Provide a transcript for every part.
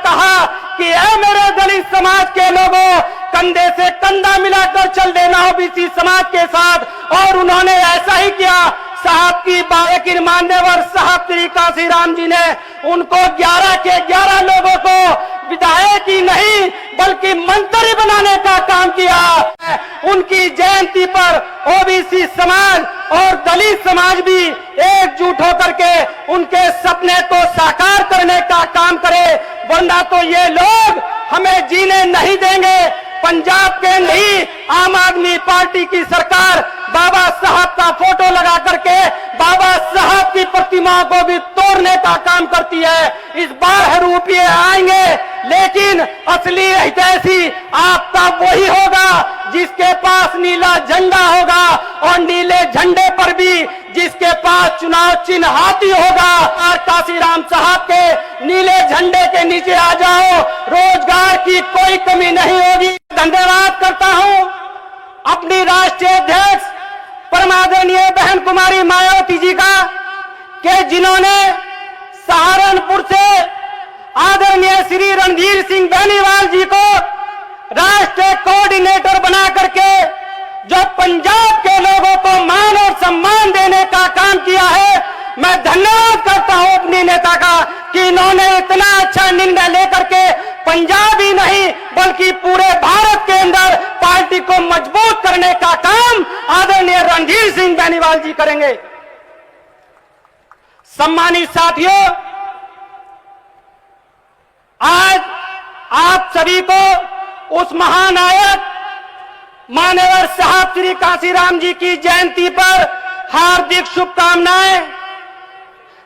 कहा कि ऐ मेरे दलित समाज के लोगों, कंधे से कंधा मिलाकर चल देना ओबीसी समाज के साथ, और उन्होंने ऐसा ही किया। साहब की बात, लेकिन मान्यवर साहब श्री काशीराम जी ने उनको 11 के 11 लोगों को विधायक ही नहीं बल्कि मंत्री बनाने का काम किया। उनकी जयंती पर ओबीसी समाज और दलित समाज भी एकजुट होकर के उनके सपने को साकार करने का काम करे, वरना तो ये लोग हमें जीने नहीं देंगे। पंजाब के नहीं, आम आदमी पार्टी की सरकार बाबा साहब का फोटो लगा करके बाबा साहब की प्रतिमा को भी तोड़ने का काम करती है। इस बार रुपये आएंगे, लेकिन असली हितैषी आपका वही होगा जिसके पास नीला झंडा होगा, और नीले झंडे पर भी जिसके पास चुनाव चिन्ह हाथी होगा। और काशीराम साहब के नीले झंडे के नीचे आ जाओ, रोजगार की कोई कमी नहीं होगी। धन्यवाद करता हूं अपनी राष्ट्रीय अध्यक्ष परमादरणीय बहन कुमारी मायावती जी का, कि जिन्होंने सहारनपुर से आदरणीय श्री रणधीर सिंह बेनीवाल जी को राष्ट्रीय कोऑर्डिनेटर बना करके जो पंजाब के लोगों को मान और सम्मान देने का काम किया है। मैं धन्यवाद करता हूं अपने नेता का कि इन्होंने इतना अच्छा निर्णय लेकर के पंजाब ही नहीं बल्कि पूरे भारत के अंदर पार्टी को मजबूत करने का काम आदरणीय रणधीर सिंह बेनीवाल जी करेंगे। सम्मानित साथियों, आज आप सभी को उस महानायक मान्यवर साहब श्री काशीराम जी की जयंती पर हार्दिक शुभकामनाएं,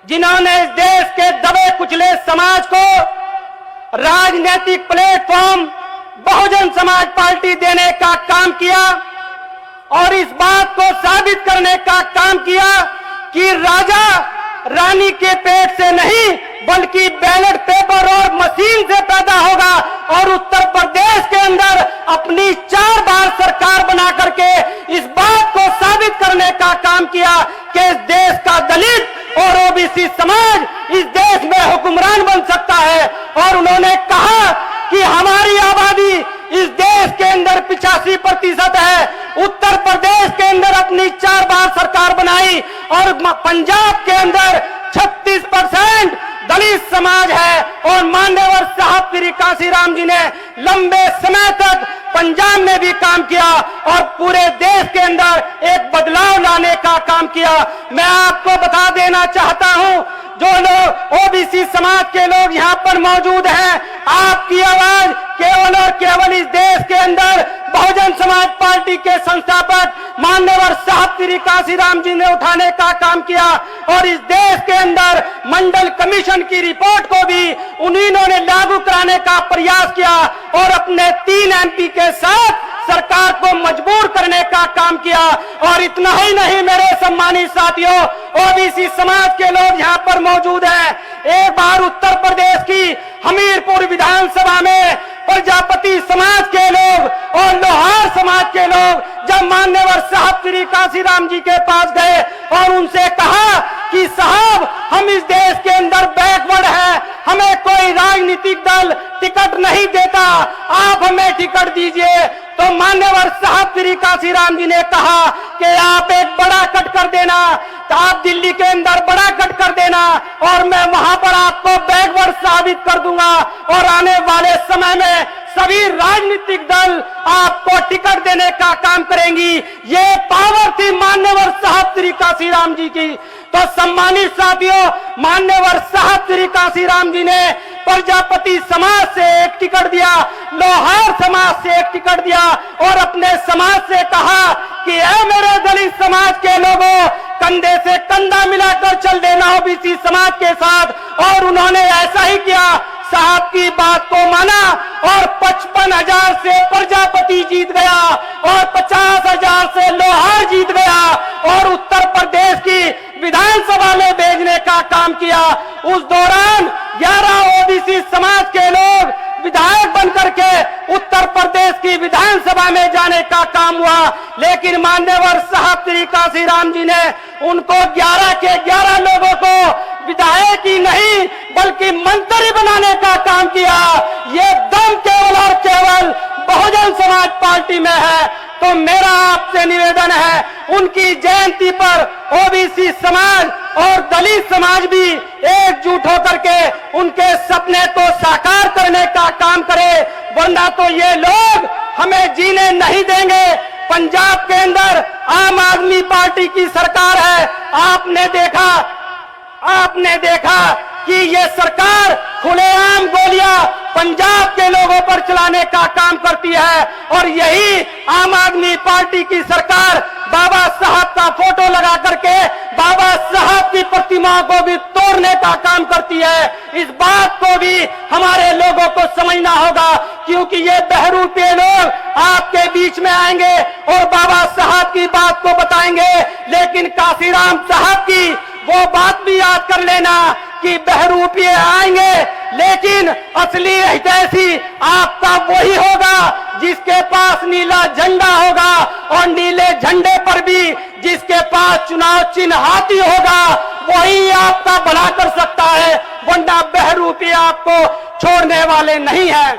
जिन्होंने इस देश के दबे कुचले समाज को राजनीतिक प्लेटफॉर्म बहुजन समाज पार्टी देने का काम किया, और इस बात को साबित करने का काम किया कि राजा रानी के पेट से नहीं बल्कि बैलेट पेपर और मशीन से पैदा होगा। और उत्तर प्रदेश के अंदर अपनी 4 बार सरकार बना करके इस बात को साबित करने का काम किया कि इस देश का दलित और ओबीसी समाज इस देश में हुक्मरान बन सकता है। और उन्होंने कहा कि हमारी आबादी इस देश के अंदर 85% है। उत्तर प्रदेश के अंदर अपनी 4 बार सरकार बनाई, और पंजाब के अंदर 36% दलित समाज है। और मान्यवर साहब श्री काशीराम जी ने लंबे समय तक पंजाब में भी काम किया और पूरे देश के अंदर एक बदलाव लाने का काम किया। मैं आपको बता देना चाहता हूं, जो लोग ओबीसी समाज के लोग यहाँ पर मौजूद हैं, आपकी आवाज केवल और केवल इस देश के अंदर बहुजन समाज पार्टी के संस्थापक मान्यवर साहब श्री काशीराम जी ने उठाने का काम किया। और इस देश के अंदर मंडल कमीशन की रिपोर्ट को भी उन्हीं ने लागू कराने का प्रयास किया, और अपने 3 MP के साथ सरकार को मजबूर करने का काम किया। और इतना ही नहीं मेरे सम्मानित साथियों, ओबीसी समाज के लोग यहाँ पर मौजूद हैं। एक बार उत्तर प्रदेश की हमीरपुर विधानसभा में प्रजापति समाज के लोग और लोहार समाज के लोग जब मान्यवर साहब श्री काशीराम जी के पास गए और उनसे कहा कि साहब, हम इस देश के अंदर बैकवर्ड है, हमें कोई राजनीतिक दल टिकट नहीं देता, आप हमें टिकट दीजिए, तो मान्यवर साहब श्री काशीराम जी ने कहा कि आप एक बड़ा कट कर देना, तो आप दिल्ली के अंदर बड़ा कट कर देना, और मैं वहां पर आपको बैकवर्ड साबित कर दूंगा, और आने वाले समय में सभी राजनीतिक दल आपको टिकट देने का काम करेंगी। ये पावर थी मान्यवर साहब श्री काशीराम जी की। तो सम्मानित साथियों, मान्यवर साहब श्री काशीराम जी ने प्रजापति समाज से एक टिकट दिया, लोहार समाज से एक टिकट दिया, और अपने समाज से कहा कि ऐ मेरे दलित समाज के लोगों, कंधे से कंधा मिलाकर चल देना ओबीसी समाज के साथ। और उन्होंने ऐसा ही किया, साहब की बात को माना, और 55,000 से प्रजापति जीत गया और 50,000 से लोहार जीत गया, और उत्तर प्रदेश की विधानसभा में भेजने का काम किया। उस दौरान 11 ओबीसी समाज के लोग विधायक बनकर के उत्तर प्रदेश की विधानसभा में जाने का काम हुआ, लेकिन मान्यवर साहब श्री काशीराम जी ने उनको 11 के 11 लोगों को विधायक ही नहीं बल्कि मंत्री बनाने का काम किया। ये दम केवल और केवल बहुजन समाज पार्टी में है। तो मेरा आपसे निवेदन है, उनकी जयंती पर ओबीसी समाज और दलित समाज भी एकजुट होकर के उनके सपने को साकार करने का काम करे, वरना तो ये लोग हमें जीने नहीं देंगे। पंजाब के अंदर आम आदमी पार्टी की सरकार है। आपने देखा कि ये सरकार खुलेआम गोलियां पंजाब के लोगों पर चलाने का काम करती है, और यही आम आदमी पार्टी की सरकार बाबा साहब का फोटो लगा करके बाबा साहब की प्रतिमा को भी तोड़ने का काम करती है। इस बात को भी हमारे लोगों को समझना होगा, क्योंकि ये बहरूपे लोग आपके बीच में आएंगे और बाबा साहब की बात को बताएंगे, लेकिन काशीराम साहब की वो बात भी याद कर लेना कि बहरूपीय आएंगे, लेकिन असली हितैषी आपका वही होगा जिसके पास नीला झंडा होगा, और नीले झंडे पर भी जिसके पास चुनाव चिन्ह हाथी होगा, वही आपका भला कर सकता है, वरना बहरूपीय आपको छोड़ने वाले नहीं है।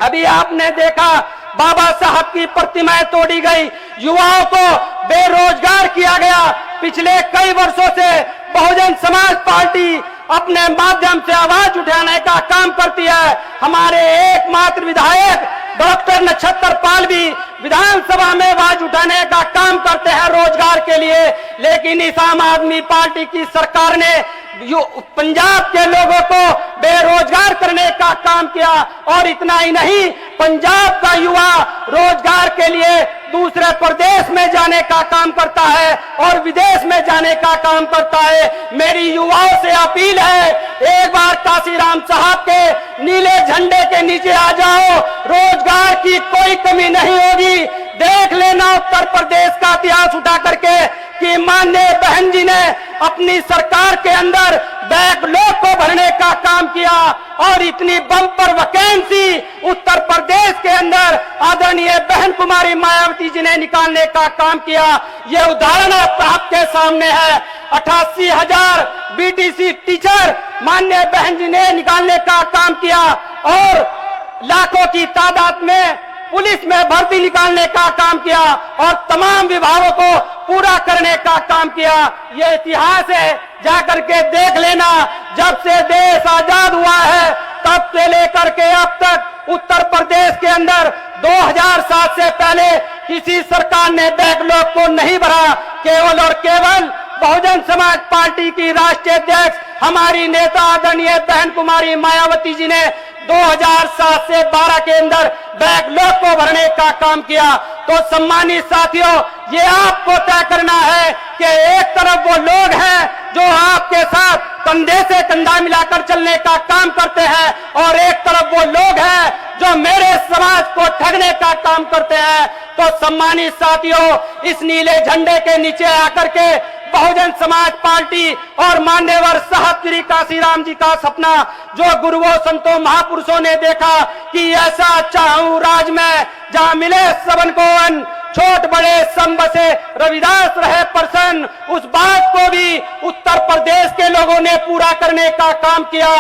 अभी आपने देखा बाबा साहब की प्रतिमाएं तोड़ी गई, युवाओं को बेरोजगार किया गया। पिछले कई वर्षों से बहुजन समाज पार्टी अपने माध्यम से आवाज उठाने का काम करती है। हमारे एकमात्र विधायक डॉक्टर नक्षत्र पाल भी विधानसभा में आवाज उठाने का काम करते हैं रोजगार के लिए, लेकिन इस आम आदमी पार्टी की सरकार ने पंजाब के लोगों को बेरोजगार करने का काम किया। और इतना ही नहीं, पंजाब का युवा रोजगार के लिए दूसरे प्रदेश में जाने का काम करता है और विदेश में जाने का काम करता है। मेरी युवाओं से अपील है, एक बार काशीराम साहब के नीले झंडे के नीचे आ जाओ, रोजगार की कोई कमी नहीं होगी। देख लेना उत्तर प्रदेश का इतिहास उठा करके कि माननीय बहन जी ने अपनी सरकार के अंदर बैकलॉग को भरने का काम किया, और इतनी बम्पर वैकेंसी उत्तर प्रदेश के अंदर आदरणीय बहन कुमारी मायावती जी ने निकालने का काम किया। ये उदाहरण आपके सामने है। 88,000 बीटीसी टीचर माननीय बहन जी ने निकालने का काम किया, और लाखों की तादाद में पुलिस में भर्ती निकालने का काम किया, और तमाम विभागों को पूरा करने का काम किया। ये इतिहास है, जाकर के देख लेना। जब से देश आजाद हुआ है तब से लेकर के अब तक उत्तर प्रदेश के अंदर 2007 से पहले किसी सरकार ने बैकलॉग को नहीं भरा। केवल और केवल बहुजन समाज पार्टी की राष्ट्रीय अध्यक्ष हमारी नेता आदरणीय बहन कुमारी मायावती जी ने 2007 से 12 के अंदर बैकलॉग को भरने का काम किया। तो सम्मानित साथियों, ये आपको तय करना है कि एक तरफ वो लोग हैं जो आपके साथ कंधे से कंधा मिलाकर चलने का काम करते हैं, और एक तरफ वो लोग हैं जो मेरे समाज को ठगने का काम करते हैं। तो सम्मानित साथियों, इस नीले झंडे के नीचे आकर के बहुजन समाज पार्टी और मान्यवर साहब श्री काशीराम जी का सपना जो गुरुओं संतों महापुरुषों ने देखा कि ऐसा चाहूं राज में जहां मिले सबन को अन्न, छोट बड़े सब बसे रविदास रहे प्रसन्न, उस बात को भी उत्तर प्रदेश के लोगों ने पूरा करने का काम किया।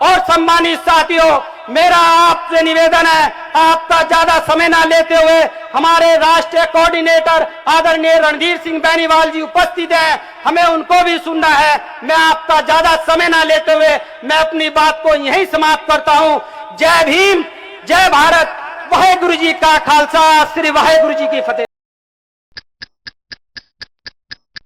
और सम्मानित साथियों, मेरा आपसे निवेदन है, आपका ज्यादा समय ना लेते हुए हमारे राष्ट्रीय कोऑर्डिनेटर आदरणीय रणधीर सिंह बेनीवाल जी उपस्थित हैं, हमें उनको भी सुनना है। मैं आपका ज्यादा समय ना लेते हुए मैं अपनी बात को यहीं समाप्त करता हूं। जय भीम, जय भारत, वाहेगुरु जी का खालसा, श्री वाहेगुरु जी की फतेह।